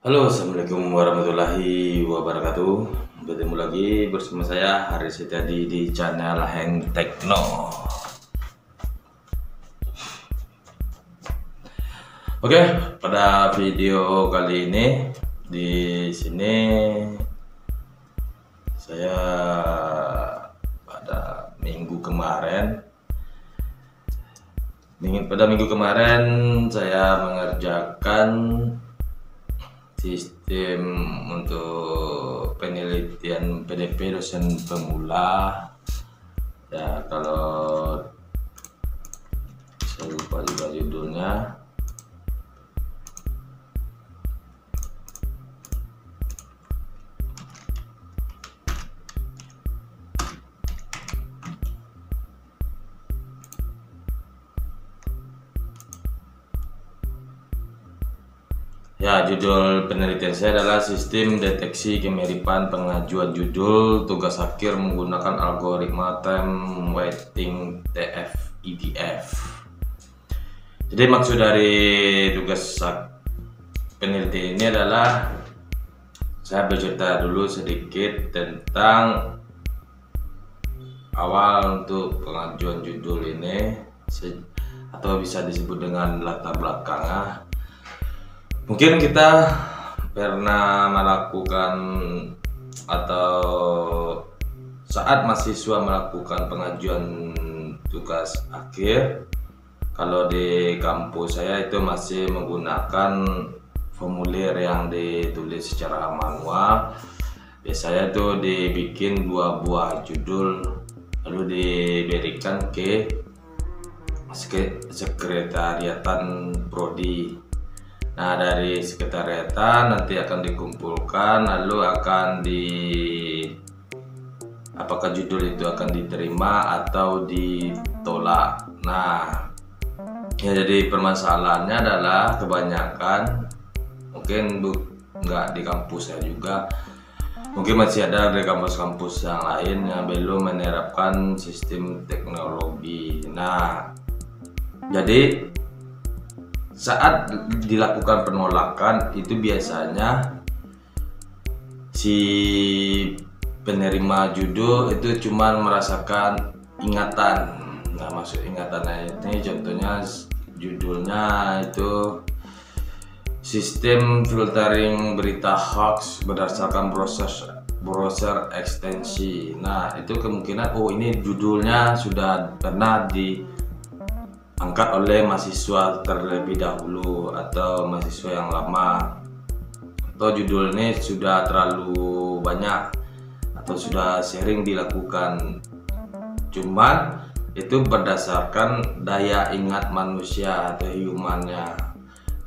Halo, assalamualaikum warahmatullahi wabarakatuh. Bertemu lagi bersama saya Haris Setiadi di channel Heng Tekno. Oke, pada video kali ini di sini saya pada minggu kemarin saya mengerjakan sistem untuk penelitian PDP dosen pemula. Ya, kalau saya lupa juga judulnya. Ya, judul penelitian saya adalah Sistem Deteksi Kemiripan Pengajuan Judul Tugas Akhir Menggunakan Algoritma Time Weighting TF-IDF. Jadi maksud dari tugas penelitian ini adalah saya bercerita dulu sedikit tentang awal untuk pengajuan judul ini, atau bisa disebut dengan latar belakangnya. Mungkin kita pernah melakukan atau saat mahasiswa melakukan pengajuan tugas akhir, kalau di kampus saya itu masih menggunakan formulir yang ditulis secara manual. Biasanya itu dibikin 2 buah judul lalu diberikan ke sekretariatan prodi. Nah, dari sekretariatan nanti akan dikumpulkan, lalu akan apakah judul itu akan diterima atau ditolak. Nah, ya, jadi permasalahannya adalah kebanyakan mungkin nggak di kampus saya juga, mungkin masih ada di kampus-kampus yang lain yang belum menerapkan sistem teknologi. Nah, jadi saat dilakukan penolakan itu biasanya si penerima judul itu cuma merasakan ingatan. Nah, maksud ingatannya ini contohnya judulnya itu Sistem Filtering Berita Hoax Berdasarkan Browser Ekstensi. Nah, itu kemungkinan ini judulnya sudah pernah diangkat oleh mahasiswa terlebih dahulu atau mahasiswa yang lama, atau judul ini sudah terlalu banyak atau sudah sering dilakukan. Cuman itu berdasarkan daya ingat manusia atau humannya.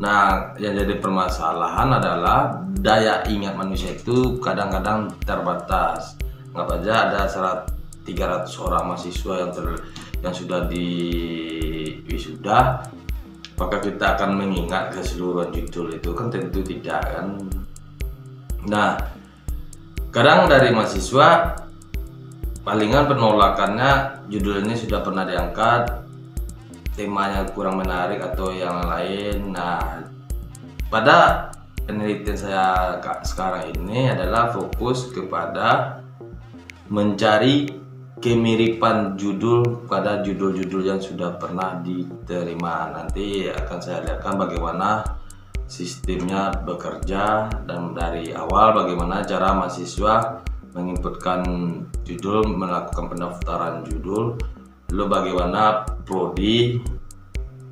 Nah, yang jadi permasalahan adalah daya ingat manusia itu kadang-kadang terbatas. Nggak aja ada 300 orang mahasiswa yang sudah di wisuda, apakah kita akan mengingat keseluruhan judul itu? Kan tentu tidak, kan. Nah, kadang dari mahasiswa palingan penolakannya judul ini sudah pernah diangkat, temanya kurang menarik atau yang lain. Nah, pada penelitian saya sekarang ini adalah fokus kepada mencari kemiripan judul pada judul-judul yang sudah pernah diterima. Nanti akan saya lihatkan bagaimana sistemnya bekerja, dan dari awal bagaimana cara mahasiswa menginputkan judul, melakukan pendaftaran judul, lalu bagaimana prodi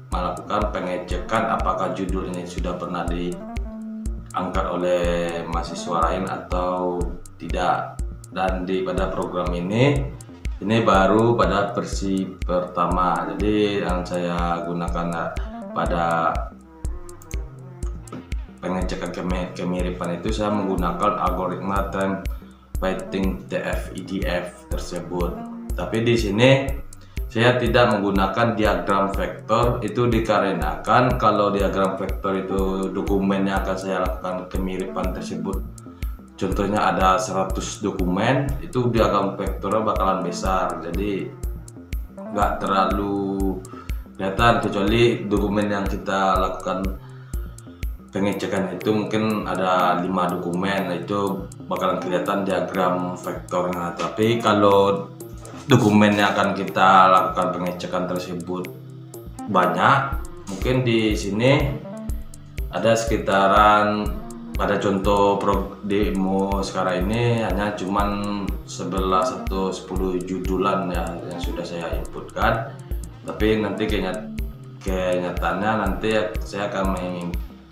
melakukan pengecekan apakah judul ini sudah pernah diangkat oleh mahasiswa lain atau tidak. Dan pada program ini baru pada versi pertama. Jadi yang saya gunakan pada pengecekan kemiripan itu saya menggunakan algoritma time weighting TF-IDF tersebut. Tapi di sini saya tidak menggunakan diagram vektor. Itu dikarenakan kalau diagram vektor itu dokumennya akan saya lakukan kemiripan tersebut. Contohnya ada 100 dokumen, itu diagram vektornya bakalan besar, jadi nggak terlalu kelihatan, kecuali dokumen yang kita lakukan pengecekan itu mungkin ada 5 dokumen, itu bakalan kelihatan diagram vektornya. Tapi kalau dokumen yang akan kita lakukan pengecekan tersebut banyak, mungkin di sini ada sekitaran, pada contoh demo sekarang ini hanya cuman 10 judulan ya yang sudah saya inputkan. Tapi nanti kenyataannya nanti saya akan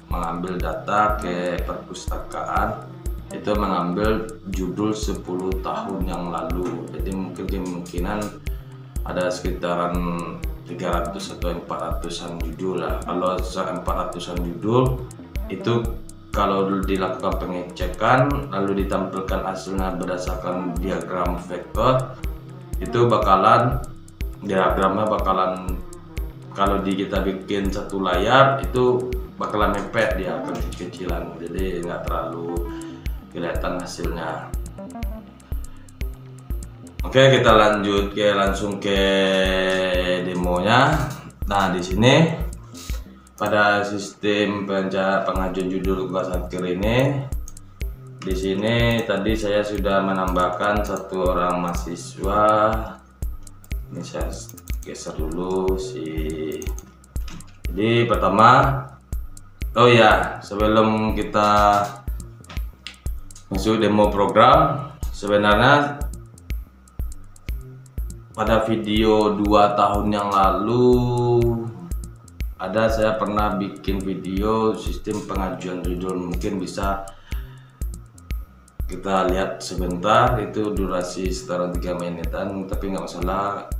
mengambil data ke perpustakaan, itu mengambil judul 10 tahun yang lalu. Jadi mungkin kemungkinan ada sekitaran 300 atau 400-an judul lah. Kalau 400-an judul itu kalau dilakukan pengecekan lalu ditampilkan hasilnya berdasarkan diagram vektor, itu diagramnya bakalan, kalau kita bikin satu layar itu bakalan mepet dia kecil-kecilan, jadi nggak terlalu kelihatan hasilnya. Oke, kita langsung ke demonya. Nah, di sini pada sistem pengajuan judul tugas akhir ini, di sini tadi saya sudah menambahkan 1 orang mahasiswa. Ini saya geser dulu sih. Jadi pertama, oh ya, sebelum kita masuk demo program, sebenarnya pada video 2 tahun yang lalu saya pernah bikin video sistem pengajuan judul. Mungkin bisa kita lihat sebentar, itu durasi sekitar 3 menitan, tapi nggak masalah.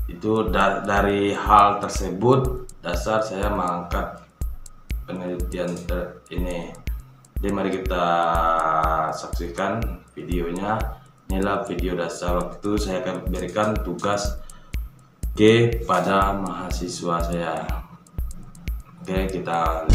Itu dari hal tersebut dasar saya mengangkat penelitian ini. Jadi mari kita saksikan videonya. Inilah video dasar waktu saya akan berikan tugas kepada mahasiswa saya. Oke, kita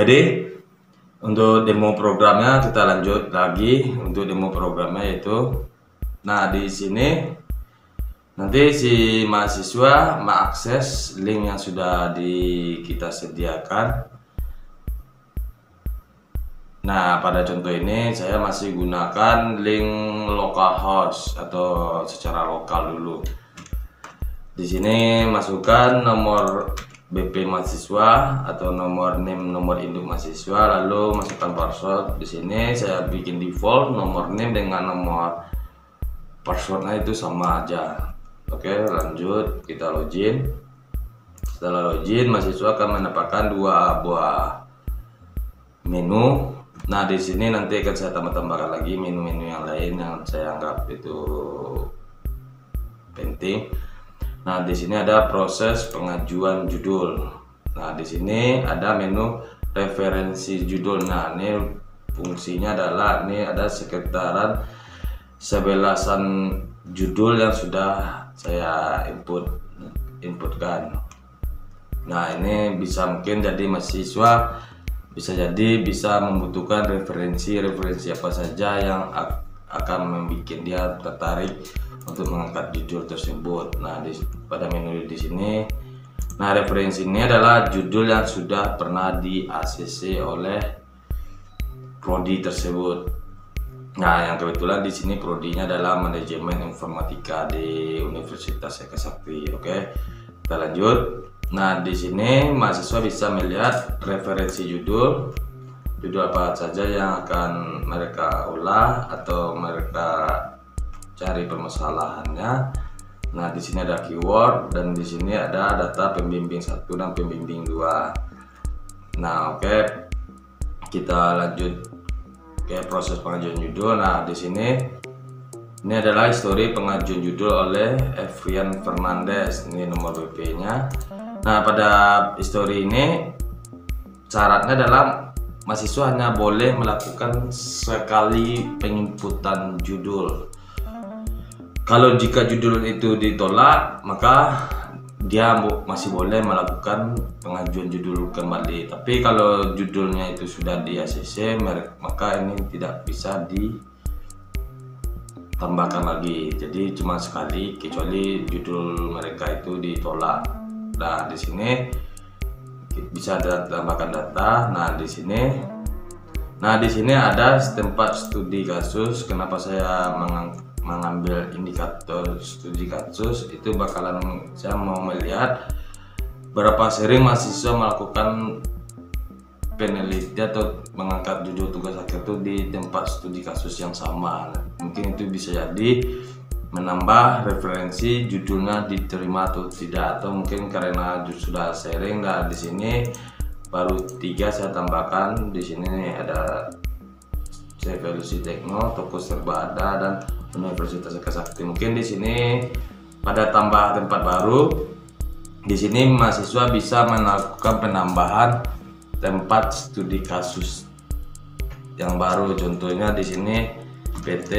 Jadi untuk demo programnya kita lanjut lagi. Untuk demo programnya yaitu, nah di sini nanti si mahasiswa mengakses link yang sudah kita sediakan. Nah, pada contoh ini saya masih gunakan link localhost atau secara lokal dulu. Di sini masukkan nomor BP mahasiswa atau nomor NIM, nomor induk mahasiswa, lalu masukkan password. Di sini saya bikin default nomor NIM dengan nomor passwordnya itu sama aja. Oke, lanjut kita login. Setelah login, mahasiswa akan mendapatkan dua buah menu. Nah, di sini nanti akan saya tambahkan lagi menu-menu yang lain yang saya anggap itu penting. Nah, di sini ada proses pengajuan judul. Nah, di sini ada menu referensi judul. Nah, ini fungsinya adalah ini ada sekitaran 11-an judul yang sudah saya inputkan. Nah, ini bisa mungkin jadi mahasiswa bisa membutuhkan referensi apa saja yang akan membuat dia tertarik untuk mengangkat judul tersebut. Nah, pada menu di sini, nah referensi ini adalah judul yang sudah pernah di ACC oleh prodi tersebut. Nah, yang kebetulan di sini prodinya adalah manajemen informatika di Universitas Eka Sakti. Oke, kita lanjut. Nah, di sini mahasiswa bisa melihat referensi judul apa saja yang akan mereka ulah atau mereka cari permasalahannya. Nah, di sini ada keyword dan di sini ada data pembimbing 1 dan pembimbing 2. Nah, oke. Kita lanjut ke proses pengajuan judul. Nah, di sini ini adalah histori pengajuan judul oleh Efrian Fernandez. Ini nomor BP-nya. Nah, pada histori ini syaratnya adalah mahasiswa hanya boleh melakukan sekali penginputan judul. Kalau jika judul itu ditolak, maka dia masih boleh melakukan pengajuan judul kembali. Tapi kalau judulnya itu sudah di ACC, maka ini tidak bisa ditambahkan lagi. Jadi cuma sekali, kecuali judul mereka itu ditolak. Nah, di sini bisa tambahkan data. Nah, di sini ada tempat studi kasus. Kenapa saya mengambil indikator studi kasus itu bakalan saya mau melihat berapa sering mahasiswa melakukan penelitian atau mengangkat judul tugas akhir itu di tempat studi kasus yang sama. Mungkin itu bisa jadi menambah referensi judulnya diterima atau tidak, atau mungkin karena sudah sharing. Nah, di sini baru 3 saya tambahkan. Di sini ada Evolusi Tekno, Toko Serba Ada, dan Universitas Eka Sakti. Mungkin di sini pada tambah tempat baru, di sini mahasiswa bisa melakukan penambahan tempat studi kasus yang baru. Contohnya di sini PT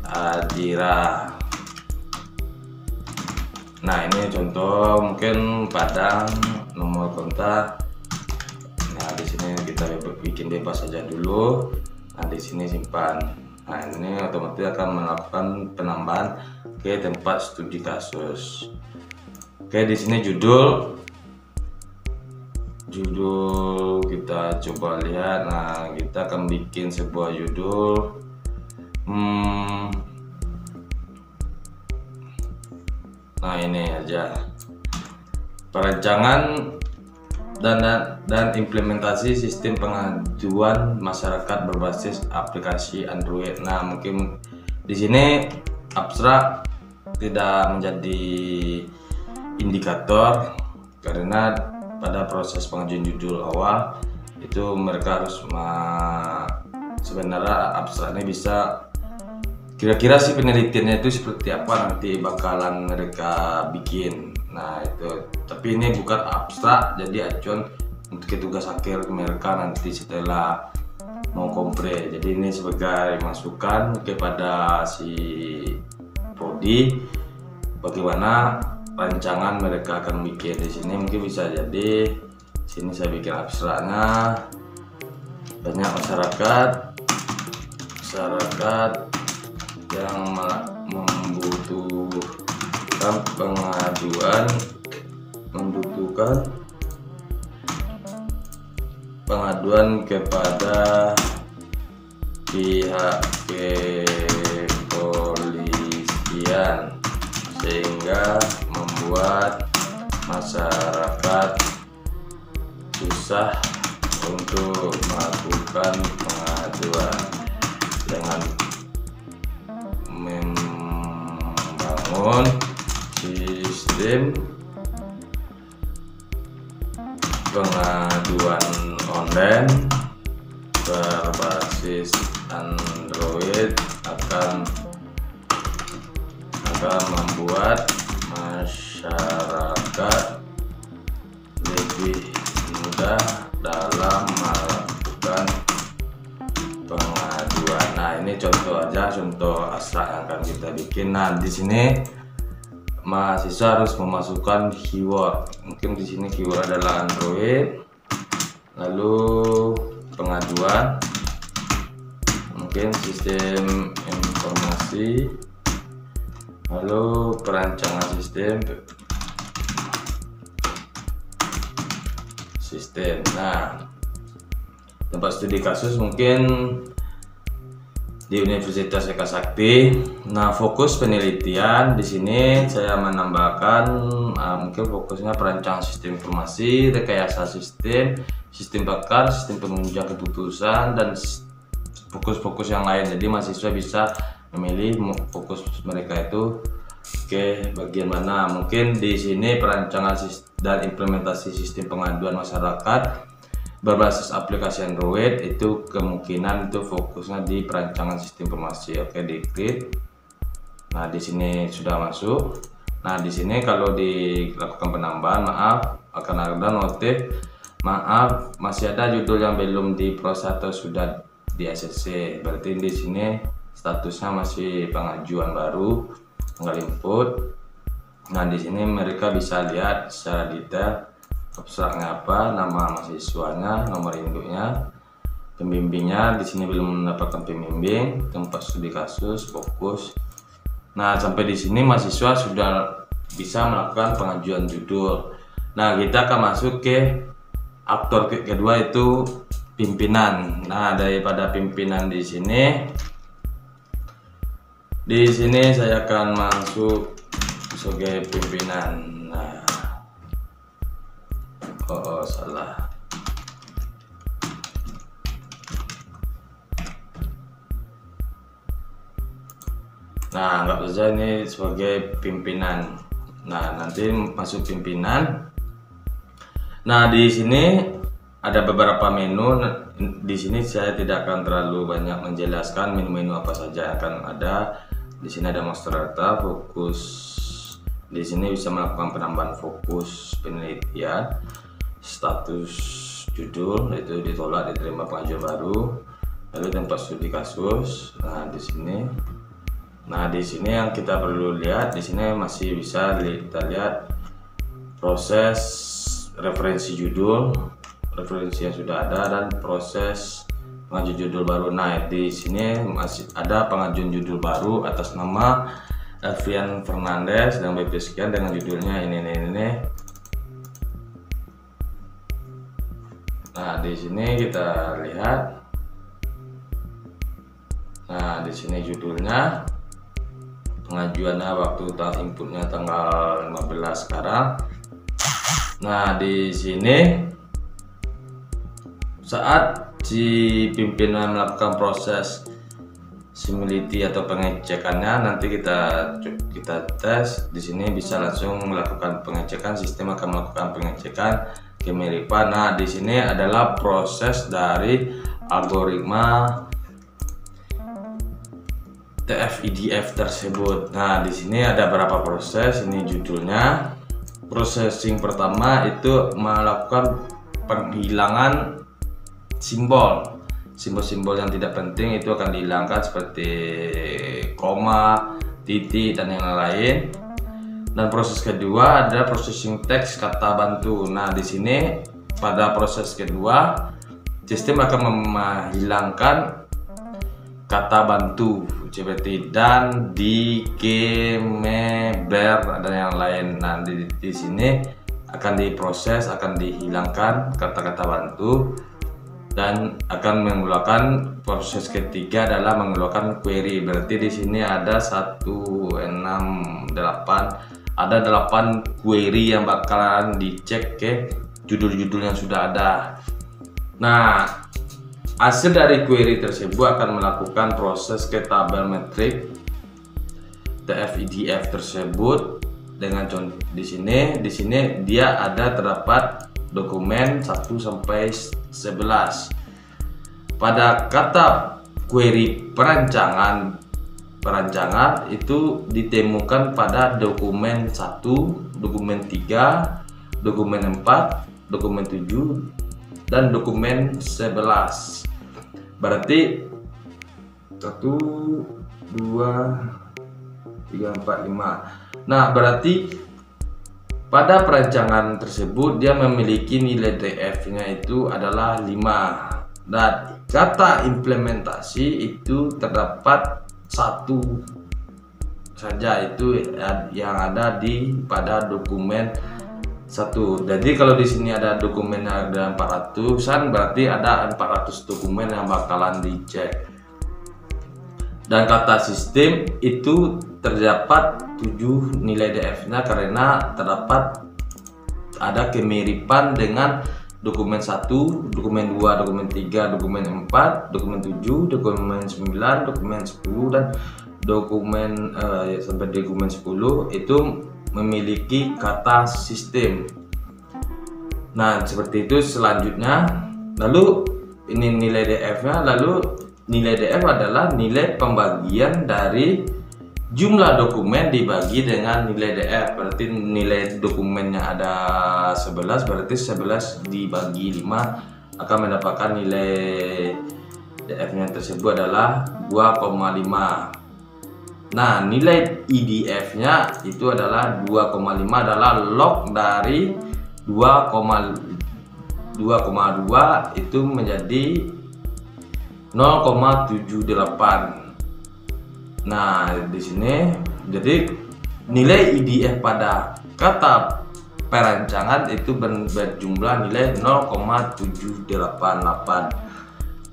Adira. Nah, ini contoh mungkin Padang, nomor kontak. Nah, di sini kita bikin bebas saja dulu. Nah, di sini simpan. Nah, ini otomatis akan melakukan penambahan ke tempat studi kasus. Oke, di sini judul kita coba lihat. Nah, kita akan bikin sebuah judul. Nah, ini aja, perancangan dan implementasi sistem pengaduan masyarakat berbasis aplikasi Android. Nah, mungkin di sini abstrak tidak menjadi indikator karena pada proses pengajuan judul awal itu mereka harus sebenarnya abstrak ini bisa kira-kira sih penelitiannya itu seperti apa nanti bakalan mereka bikin. Nah, itu tapi ini bukan abstrak, jadi acuan untuk tugas akhir mereka nanti setelah mau kompre. Jadi ini sebagai masukan kepada si prodi bagaimana rancangan mereka akan bikin. Di sini mungkin bisa jadi sini saya bikin abstraknya, banyak masyarakat yang membutuhkan pengaduan kepada pihak kepolisian, sehingga membuat masyarakat susah untuk melakukan pengaduan. Dengan membangun sistem pengaduan online berbasis Android akan membuat masyarakat lebih mudah dalam melakukan pengaduan. Nah, ini contoh aja, contoh abstrak yang akan kita bikin. Nah, di sini mahasiswa harus memasukkan keyword. Mungkin di sini keyword adalah Android, lalu pengaduan, mungkin sistem informasi, lalu perancangan sistem. Nah, tempat studi kasus mungkin di Universitas Eka Sakti. Nah, fokus penelitian di sini saya menambahkan mungkin fokusnya perancangan sistem informasi, rekayasa sistem bakar, sistem penunjang keputusan, dan fokus-fokus yang lain. Jadi mahasiswa bisa memilih fokus mereka itu ke bagian mana. Mungkin di sini perancangan dan implementasi sistem pengaduan masyarakat berbasis aplikasi Android, itu kemungkinan itu fokusnya di perancangan sistem informasi. Oke, diklik. Nah, di sini sudah masuk. Nah, di sini kalau dilakukan penambahan, maaf, akan ada notif, maaf, masih ada judul yang belum diproses atau sudah di ACC. Berarti di sini statusnya masih pengajuan baru, tinggal input. Nah, di sini mereka bisa lihat secara detail abstraknya apa, nama mahasiswanya, nomor induknya, pembimbingnya. Di sini belum mendapatkan pembimbing, tempat studi kasus, fokus. Nah, sampai di sini mahasiswa sudah bisa melakukan pengajuan judul. Nah, kita akan masuk ke aktor kedua, itu pimpinan. Nah, daripada pimpinan di sini saya akan masuk sebagai pimpinan. Nah, salah. Nah, anggap saja ini sebagai pimpinan. Nah, nanti masuk pimpinan. Nah, di sini ada beberapa menu. Di sini saya tidak akan terlalu banyak menjelaskan menu-menu apa saja yang akan ada. Di sini ada master data, fokus. Di sini bisa melakukan penambahan fokus penelitian, status judul, itu ditolak, diterima pengajuan baru, lalu tempat studi kasus. Nah, di sini. Nah, di sini yang kita perlu lihat, di sini masih bisa kita lihat proses referensi judul, referensi yang sudah ada, dan proses pengajuan judul baru. Nah, di sini masih ada pengajuan judul baru atas nama Elvian Fernandez dan BP sekian dengan judulnya ini. Nah, di sini kita lihat. Nah, di sini judulnya, pengajuannya waktu inputnya tanggal 15 sekarang. Nah, di sini saat si pimpinan melakukan proses simulasi atau pengecekannya, nanti kita tes. Di sini bisa langsung melakukan pengecekan, sistem akan melakukan pengecekan kemiripan. Nah, di sini adalah proses dari algoritma TF-IDF tersebut. Nah, di sini ada beberapa proses. Ini judulnya. Processing pertama itu melakukan penghilangan simbol-simbol yang tidak penting, itu akan dihilangkan seperti koma, titik, dan yang lain. Dan proses kedua adalah processing teks kata bantu. Nah, di sini pada proses kedua sistem akan menghilangkan kata bantu seperti dan, di, ke, me, ber, dan yang lain. Nah, di sini akan diproses, akan dihilangkan kata-kata bantu. dan akan mengeluarkan proses ketiga adalah mengeluarkan query. Berarti di sini ada 168, ada 8 query yang bakalan dicek ke judul-judul yang sudah ada. Nah, hasil dari query tersebut akan melakukan proses ke tabel metrik TF-IDF tersebut dengan contoh di sini dia ada terdapat dokumen 1 sampai 11. Pada kata query perancangan itu ditemukan pada dokumen 1, dokumen 3, dokumen 4, dokumen 7 dan dokumen 11. Berarti 1 2 3 4 5. Nah, berarti pada perancangan tersebut dia memiliki nilai DF-nya itu adalah 5. Dan kata implementasi itu terdapat 1 saja, itu yang ada pada dokumen 1. Jadi kalau di sini ada dokumennya ada 400-an, berarti ada 400 dokumen yang bakalan dicek. Dan kata sistem itu terdapat 7 nilai DF-nya karena terdapat ada kemiripan dengan dokumen 1, dokumen 2, dokumen 3, dokumen 4, dokumen 7, dokumen 9, dokumen 10 dan dokumen sampai dokumen 10 itu memiliki kata sistem. Nah, seperti itu selanjutnya. Lalu ini nilai DF-nya, lalu nilai DF adalah nilai pembagian dari jumlah dokumen dibagi dengan nilai DF. Berarti nilai dokumennya ada 11, berarti 11 dibagi 5 akan mendapatkan nilai DF-nya tersebut adalah 2,5. Nah, nilai IDF-nya itu adalah 2,5 adalah log dari 2,2 itu menjadi 0,78. Nah, di sini jadi nilai IDF pada kata perancangan itu berjumlah nilai 0,788.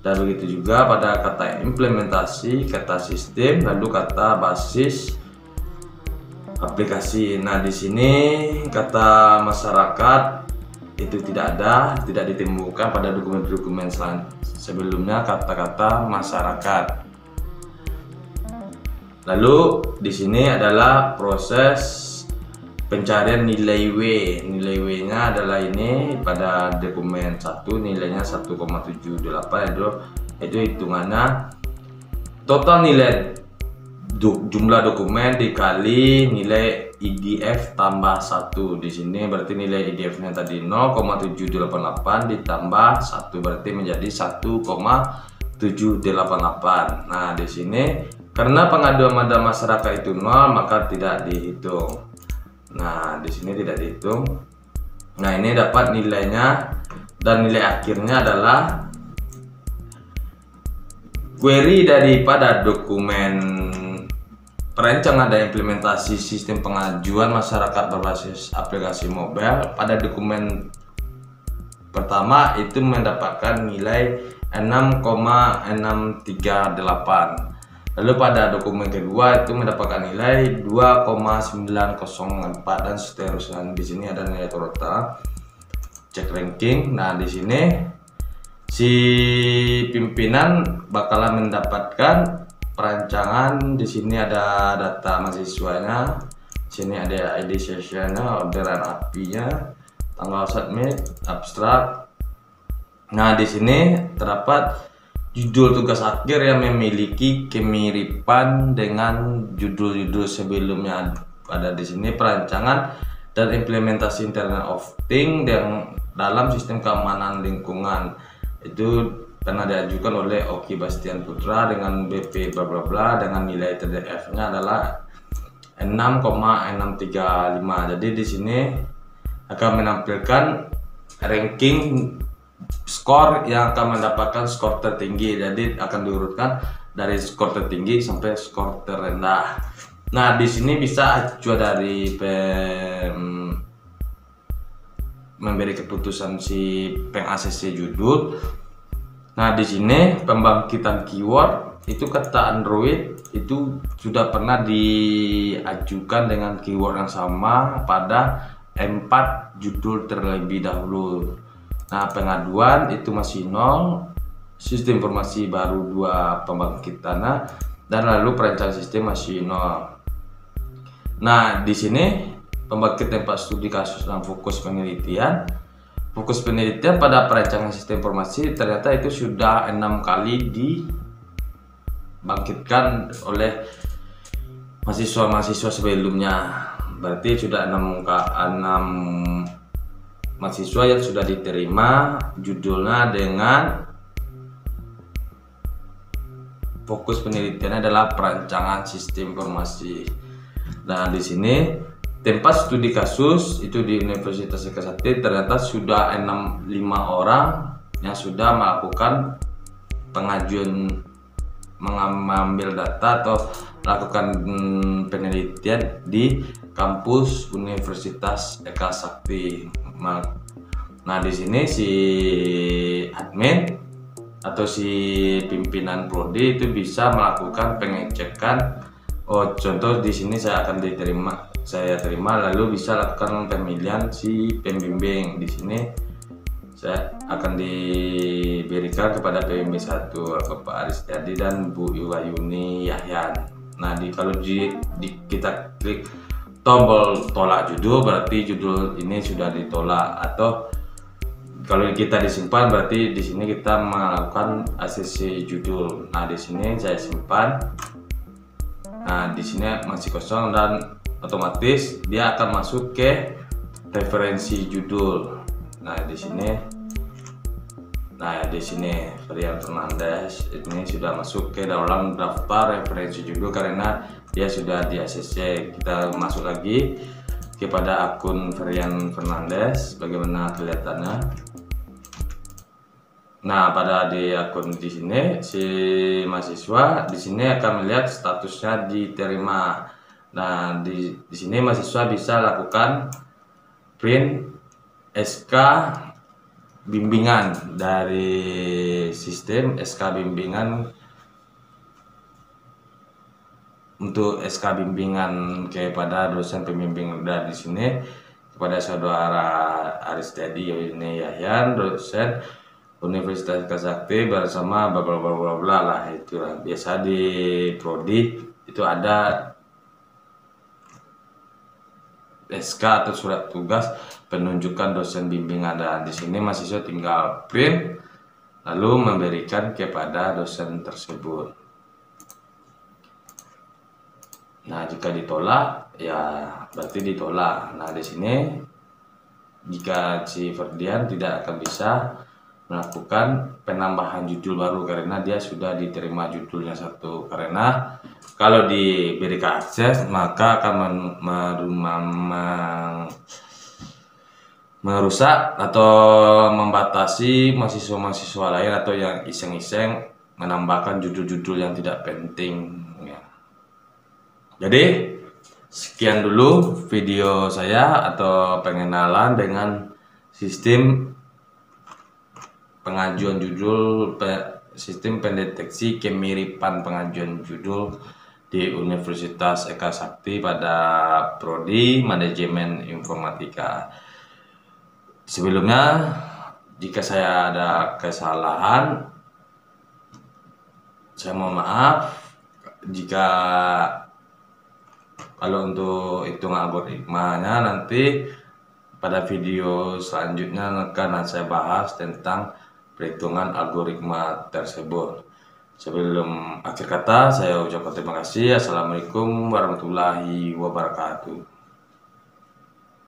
Dan begitu juga pada kata implementasi, kata sistem, lalu kata basis aplikasi. Nah, di sini kata masyarakat itu tidak ditemukan pada dokumen-dokumen sebelumnya kata-kata masyarakat. Lalu di sini adalah proses pencarian nilai W. Nilai W-nya adalah ini pada dokumen 1 nilainya 1,78, itu hitungannya total nilai jumlah dokumen dikali nilai IDF tambah 1. Di sini berarti nilai IDF-nya tadi 0,788 ditambah 1 berarti menjadi 1,788. Nah, di sini karena pengaduan pada masyarakat itu 0 maka tidak dihitung. Nah, di sini tidak dihitung. Nah, ini dapat nilainya dan nilai akhirnya adalah query daripada dokumen perancangan dan implementasi sistem pengajuan masyarakat berbasis aplikasi mobile. Pada dokumen pertama itu mendapatkan nilai 6,638. Lalu pada dokumen kedua itu mendapatkan nilai 2,904 dan seterusnya. Di sini ada nilai total, cek ranking. Nah, di sini si pimpinan bakalan mendapatkan perancangan. Di sini ada data mahasiswanya, di sini ada ID sessionnya, orderan API-nya, tanggal submit, abstrak. Nah, di sini terdapat judul tugas akhir yang memiliki kemiripan dengan judul-judul sebelumnya. Pada di sini perancangan dan implementasi Internet of Things yang dalam sistem keamanan lingkungan itu pernah diajukan oleh Oki Bastian Putra dengan BP bla bla bla dengan nilai TDF-nya adalah 6,635. Jadi di sini akan menampilkan ranking skor yang akan mendapatkan skor tertinggi. Jadi akan diurutkan dari skor tertinggi sampai skor terendah. Nah, di sini bisa acuan dari memberi keputusan si peng ACC judul Nah, di sini pembangkitan keyword itu kata Android itu sudah pernah diajukan dengan keyword yang sama pada M4 judul terlebih dahulu. Nah, pengaduan itu masih 0, sistem informasi baru 2 pembangkitan, dan lalu perencanaan sistem masih 0. Nah, di sini pembangkit tempat studi kasus dan fokus penelitian. Fokus penelitian pada perencanaan sistem informasi ternyata itu sudah 6 kali dibangkitkan oleh mahasiswa-mahasiswa sebelumnya. Berarti sudah 6 mahasiswa yang sudah diterima judulnya dengan fokus penelitiannya adalah perancangan sistem informasi. Nah, di sini tempat studi kasus itu di Universitas Eka Sakti ternyata sudah 5 orang yang sudah melakukan pengajuan mengambil data atau melakukan penelitian di kampus Universitas Eka Sakti. Nah, di sini si admin atau si pimpinan prodi itu bisa melakukan pengecekan. Oh, contoh di sini saya terima lalu bisa lakukan pemilihan si pembimbing. Di sini saya akan diberikan kepada pembimbing 1 Bapak Aristiadi dan Bu Iwayuni Yahyan. Nah, kalau kita klik tombol tolak judul berarti judul ini sudah ditolak, atau kalau kita disimpan berarti di sini kita melakukan ACC judul. Nah, di sini saya simpan. Nah, di sini masih kosong dan otomatis dia akan masuk ke referensi judul. Nah, di sini Ferian Fernandes ini sudah masuk ke dalam daftar referensi judul karena dia sudah di ACC. Kita masuk lagi kepada akun Ferian Fernandes, bagaimana kelihatannya. Nah, pada di akun di sini si mahasiswa di sini akan melihat statusnya diterima. Nah, di sini mahasiswa bisa lakukan print SK bimbingan dari sistem SK bimbingan untuk SK bimbingan kepada dosen pembimbing. Dan di sini kepada saudara Aristiadi Yahyan, dosen Universitas Eka Sakti bersama bla bla bla bla lah, itulah biasa di prodi itu ada SK atau surat tugas penunjukan dosen bimbingan, dan di sini mahasiswa tinggal print lalu memberikan kepada dosen tersebut. Nah, jika ditolak ya berarti ditolak. Nah, di sini jika si Ferdian tidak akan bisa melakukan penambahan judul baru karena dia sudah diterima judulnya 1, karena kalau diberikan akses maka akan merusak atau membatasi mahasiswa-mahasiswa lain atau yang iseng-iseng menambahkan judul-judul yang tidak penting ya. Jadi sekian dulu video saya atau pengenalan dengan sistem pengajuan judul, sistem pendeteksi kemiripan pengajuan judul di Universitas Eka Sakti pada prodi manajemen informatika. Sebelumnya, jika saya ada kesalahan, saya mohon maaf. Jika kalau untuk hitung algoritmanya nanti pada video selanjutnya akan saya bahas tentang perhitungan algoritma tersebut. Sebelum akhir kata, saya ucapkan terima kasih. Assalamualaikum warahmatullahi wabarakatuh.